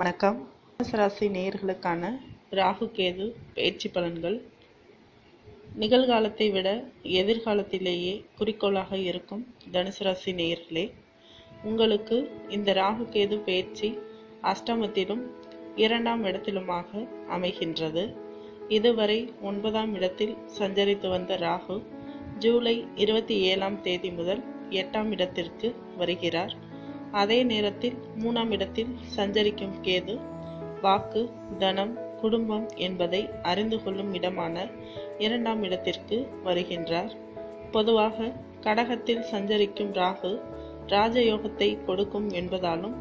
வணக்கம். தனுசு ராசி நேயர்களுக்கான ராகு கேது பயிற்சி பலன்கள். நிகழ்காலத்தை விட எதிர்காலத்திலேயே குறிக்கோளாக இருக்கும் தனுசு ராசி நேயர்களே, உங்களுக்கு இந்த ராகு கேது பயிற்சி அஷ்டமத்திலும் 2ஆம் இடத்திலுமாக அமைகின்றது. இதுவரை 9ஆம் இடத்தில் சஞ்சரித்து வந்த ராகு ஜூலை 27ஆம் தேதி முதல் 8ஆம் இடத்திற்கு வருகிறார். அதே நேரத்தில் 3ஆம் இடத்தில் சஞ்சரிக்கும் கேது வாக்கு, தனம், குடும்பம் என்பதை அறிந்து கொள்ளும் இடமான 2ஆம் இடத்திற்கு வருகின்றார். பொதுவாக கடகத்தில் சஞ்சரிக்கும் ராகு ராஜயோகத்தை கொடுக்கும் என்பதாலும்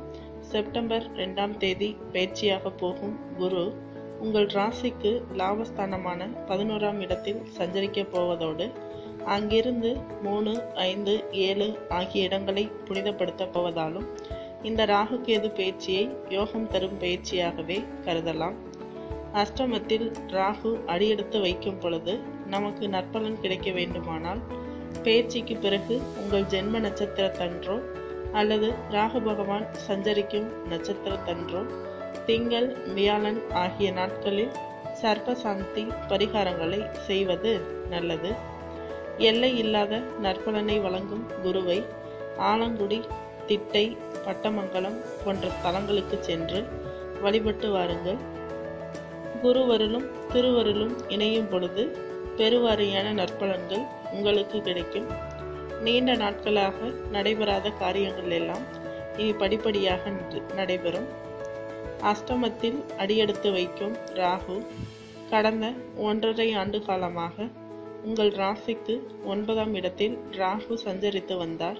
செப்டம்பர் 2ஆம் தேதி பயிற்சியாக போகும் குரு உங்கள் ராசிக்கு லாபஸ்தானமான 11ஆம் இடத்தில் சஞ்சரிக்க போவதோடு அங்கிருந்து 3, 5, 7 ஆகிய இடங்களை புனிதப்படுத்த போவதாலும் இந்த ராகு கேது பயிற்சியை யோகம் தரும் பயிற்சியாகவே கருதலாம். அஷ்டமத்தில் ராகு அடியெடுத்து வைக்கும் பொழுது நமக்கு நற்பலன் கிடைக்க வேண்டுமானால் பயிற்சிக்கு பிறகு உங்கள் ஜென்ம நட்சத்திரத்தன்றோ அல்லது ராகு பகவான் சஞ்சரிக்கும் நட்சத்திரத்தன்றோ திங்கள், வியாழன் ஆகிய நாட்களில் சர்ப்ப சாந்தி பரிகாரங்களை செய்வது நல்லது. எல்லை இல்லாத நற்பலனை வழங்கும் குருவை ஆலங்குடி, திட்டை, பட்டமங்கலம் போன்ற ஸ்தலங்களுக்கு சென்று வழிபட்டு வாருங்கள். குருவருளும் திருவருளும் இணையும் பொழுது பெருவாரியான நற்பலன்கள் உங்களுக்கு கிடைக்கும். நீண்ட நாட்களாக நடைபெறாத காரியங்கள் எல்லாம் இனி படிப்படியாக நடைபெறும். அஷ்டமத்தில் அடியெடுத்து வைக்கும் ராகு கடந்த 1.5 ஆண்டு காலமாக உங்கள் ராசிக்கு 9ஆம் இடத்தில் ராகு சஞ்சரித்து வந்தார்.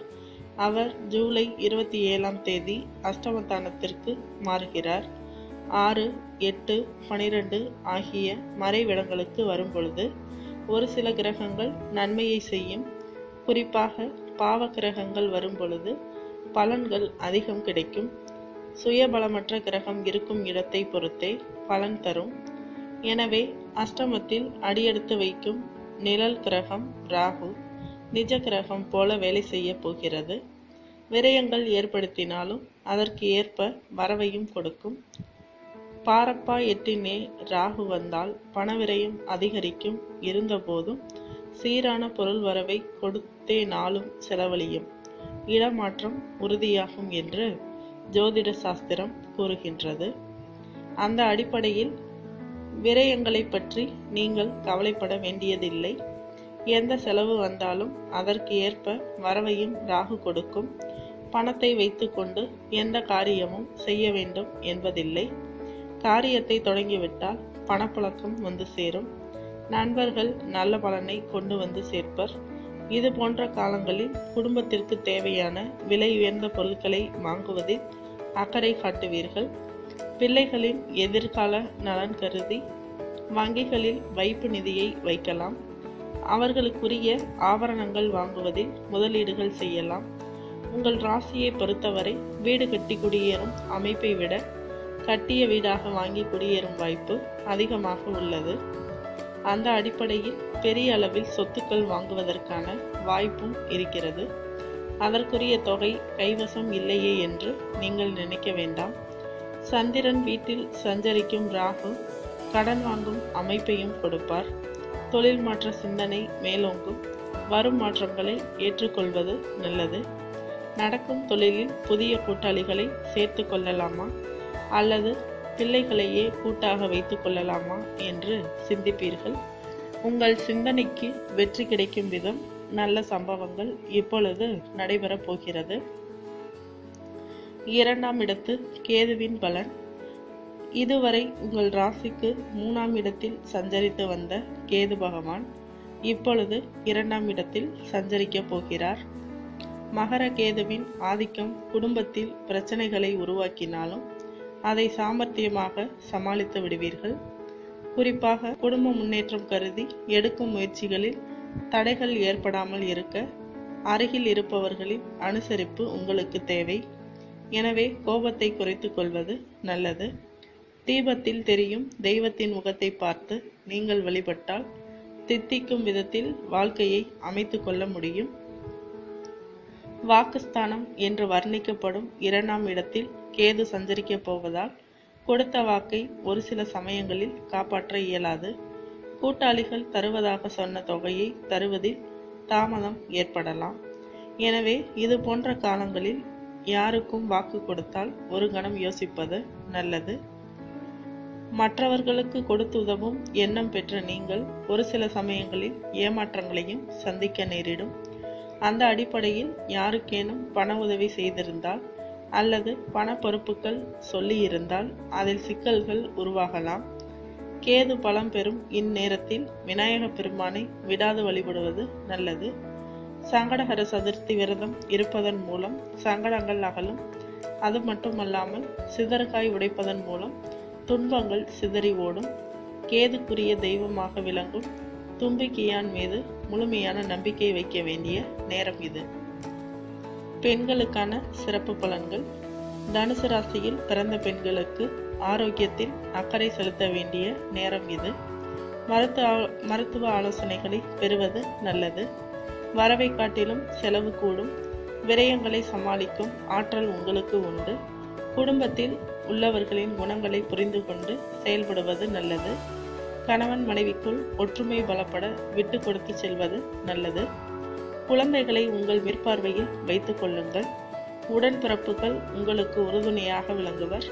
அவர் ஜூலை 27ஆம் தேதி அஷ்டமஸ்தானத்திற்கு மாறுகிறார். 6, 8, 12 ஆகிய மறைவிடங்களுக்கு வரும் பொழுது ஒரு சில கிரகங்கள் நன்மையை செய்யும். குறிப்பாக பாவ கிரகங்கள் வரும் பொழுது பலன்கள் அதிகம் கிடைக்கும். சுயபலமற்ற கிரகம் இருக்கும் இடத்தை பொறுத்தே பலன் தரும். எனவே அஷ்டமத்தில் அடியெடுத்து வைக்கும் நிழல் கிரகம் ராகு நிஜ கிரகம் போல வேலை செய்ய போகிறது. விரயங்கள் ஏற்படுத்தினாலும் அதற்கு ஏற்ப வரவையும் கொடுக்கும். பாரப்பா 8 ராகு வந்தால் பணவிரயம் அதிகரிக்கும். இருந்தபோதும் சீரான பொருள் வரவை கொடுத்தே நாளும் செலவழியும். இடமாற்றம் உறுதியாகும் என்று ஜோதிட சாஸ்திரம் கூறுகின்றது. அந்த அடிப்படையில் விரயங்களை பற்றி நீங்கள் கவலைப்பட வேண்டியதில்லை. எந்த செலவு வந்தாலும் அதற்கு ஏற்ப வரவையும் ராகு கொடுக்கும். பணத்தை வைத்துக்கொண்டு எந்த காரியமும் செய்ய வேண்டும் என்பதில்லை. காரியத்தை தொடங்கிவிட்டால் பணப்புழக்கம் வந்து சேரும். நண்பர்கள் நல்ல பலனை கொண்டு வந்து சேர்ப்பர். இது போன்ற காலங்களில் குடும்பத்திற்கு தேவையான விலை உயர்ந்த பொருட்களை வாங்குவதில் அக்கறை காட்டுவீர்கள். பிள்ளைகளின் எதிர்கால நலன் கருதி வங்கிகளில் வைப்பு நிதியை வைக்கலாம். அவர்களுக்குரிய ஆபரணங்கள் வாங்குவதில் முதலீடுகள் செய்யலாம். உங்கள் ராசியை பொறுத்தவரை வீடு கட்டி குடியேறும் அமைப்பை விட கட்டிய வீடாக வாங்கி குடியேறும் வாய்ப்பு அதிகமாக உள்ளது. அந்த அடிப்படையில் பெரிய அளவில் சொத்துக்கள் வாங்குவதற்கான வாய்ப்பும் இருக்கிறது. அதற்குரிய தொகை கைவசம் இல்லையே என்று நீங்கள் நினைக்க வேண்டாம். சந்திரன் வீட்டில் சஞ்சரிக்கும் ராகு கடன் வாங்கும் அமைப்பையும் கொடுப்பார். தொழில் மாற்ற சிந்தனை மேலோங்கும். வரும் மாற்றங்களை ஏற்றுக்கொள்வது நல்லது. நடக்கும் தொழிலில் புதிய கூட்டாளிகளை சேர்த்து கொள்ளலாமா அல்லது பிள்ளைகளையே கூட்டாக வைத்துக் கொள்ளலாமா என்று சிந்திப்பீர்கள். உங்கள் சிந்தனைக்கு வெற்றி கிடைக்கும் விதம் நல்ல சம்பவங்கள் இப்பொழுது நடைபெறப் போகிறது. 2ஆம் இடத்து கேதுவின் பலன். இதுவரை உங்கள் ராசிக்கு 3ஆம் இடத்தில் சஞ்சரித்து வந்த கேது பகவான் இப்பொழுது 2ஆம் இடத்தில் சஞ்சரிக்க போகிறார். மகர கேதுவின் ஆதிக்கம் குடும்பத்தில் பிரச்சனைகளை உருவாக்கினாலும் அதை சாமர்த்தியமாக சமாளித்து விடுவீர்கள். குறிப்பாக குடும்ப முன்னேற்றம் கருதி எடுக்கும் முயற்சிகளில் தடைகள் ஏற்படாமல் இருக்க அருகில் இருப்பவர்களின் அனுசரிப்பு உங்களுக்கு தேவை. எனவே கோபத்தை குறைத்துக் கொள்வது நல்லது. தீபத்தில் தெரியும் தெய்வத்தின் முகத்தை பார்த்து நீங்கள் வழிபட்டால் தித்திக்கும் விதத்தில் வாழ்க்கையை அமைத்து கொள்ள முடியும். வாக்குஸ்தானம் என்று வர்ணிக்கப்படும் 2ஆம் இடத்தில் கேது சஞ்சரிக்கப் போவதால் கொடுத்த வாக்கை ஒரு சில சமயங்களில் காப்பாற்ற இயலாது. கூட்டாளிகள் தருவதாக சொன்ன தொகையை தருவதில் தாமதம் ஏற்படலாம். எனவே இது போன்ற காலங்களில் யாருக்கும் வாக்கு கொடுத்தால் ஒரு கணம் யோசிப்பது நல்லது. மற்றவர்களுக்கு கொடுத்து உதவும் எண்ணம் பெற்ற நீங்கள் ஒரு சில சமயங்களில் ஏமாற்றங்களையும் சந்திக்க நேரிடும். அந்த அடிப்படையில் யாருக்கேனும் பண உதவி செய்திருந்தால் அல்லது பண பொறுப்புகள் சொல்லியிருந்தால் அதில் சிக்கல்கள் உருவாகலாம். கேது பலம் பெறும் இந்நேரத்தில் விநாயக பெருமானை விடாது வழிபடுவது நல்லது. சங்கடஹர சதுர்த்தி விரதம் இருப்பதன் மூலம் சங்கடங்கள் அகலும். அது மட்டுமல்லாமல் சிதறுகாய் உடைப்பதன் மூலம் துன்பங்கள் சிதறி ஓடும். கேதுக்குரிய தெய்வமாக விளங்கும் தும்பிக்கையான் மீது முழுமையான நம்பிக்கை வைக்க வேண்டிய நேரம் இது. பெண்களுக்கான சிறப்பு பலன்கள். தனுசு ராசியில் பிறந்த பெண்களுக்கு ஆரோக்கியத்தில் அக்கறை செலுத்த வேண்டிய நேரம் இது. மருத்துவ ஆலோசனைகளை பெறுவது நல்லது. வரவை காட்டிலும் செலவு கூடும். விரயங்களை சமாளிக்கும் ஆற்றல் உங்களுக்கு உண்டு. குடும்பத்தில் உள்ளவர்களின் குணங்களை புரிந்து கொண்டு செயல்படுவது நல்லது. கணவன் மனைவிக்குள் ஒற்றுமை பலப்பட விட்டு கொடுத்து செல்வது நல்லது. குழந்தைகளை உங்கள் மேற்பார்வையில் வைத்துக் கொள்ளுங்கள். உடன்பிறப்புகள் உங்களுக்கு உறுதுணையாக விளங்குவர்.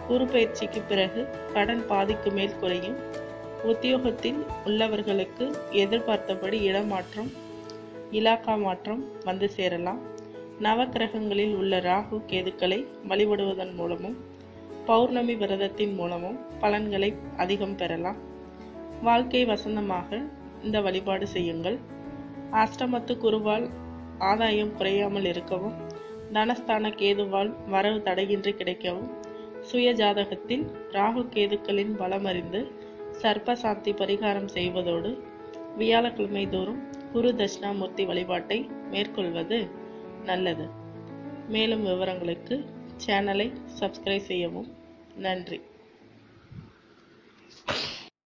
குரு பயிற்சிக்கு பிறகு கடன் பாதிக்கு மேல் குறையும். உத்தியோகத்தில் உள்ளவர்களுக்கு எதிர்பார்த்தபடி இடமாற்றம் இலாக்கா மாற்றம் வந்து சேரலாம். நவக்கிரகங்களில் உள்ள ராகு கேதுக்களை வழிபடுவதன் மூலமும் பௌர்ணமி விரதத்தின் மூலமும் பலன்களை அதிகம் பெறலாம். வாழ்க்கை வசந்தமாக இந்த வழிபாடு செய்யுங்கள். அஷ்டமத்து குருவால் ஆதாயம் குறையாமல் இருக்கவும், தனஸ்தான கேதுவால் வரவு தடையின்றி கிடைக்கவும், சுய ஜாதகத்தில் ராகு கேதுக்களின் பலமறிந்து சர்ப்பசாந்தி பரிகாரம் செய்வதோடு வியாழக்கிழமை தோறும் குரு தட்சிணாமூர்த்தி வழிபாட்டை மேற்கொள்வது நல்லது. மேலும் விவரங்களுக்கு சேனலை சப்ஸ்கிரைப் செய்யவும். நன்றி.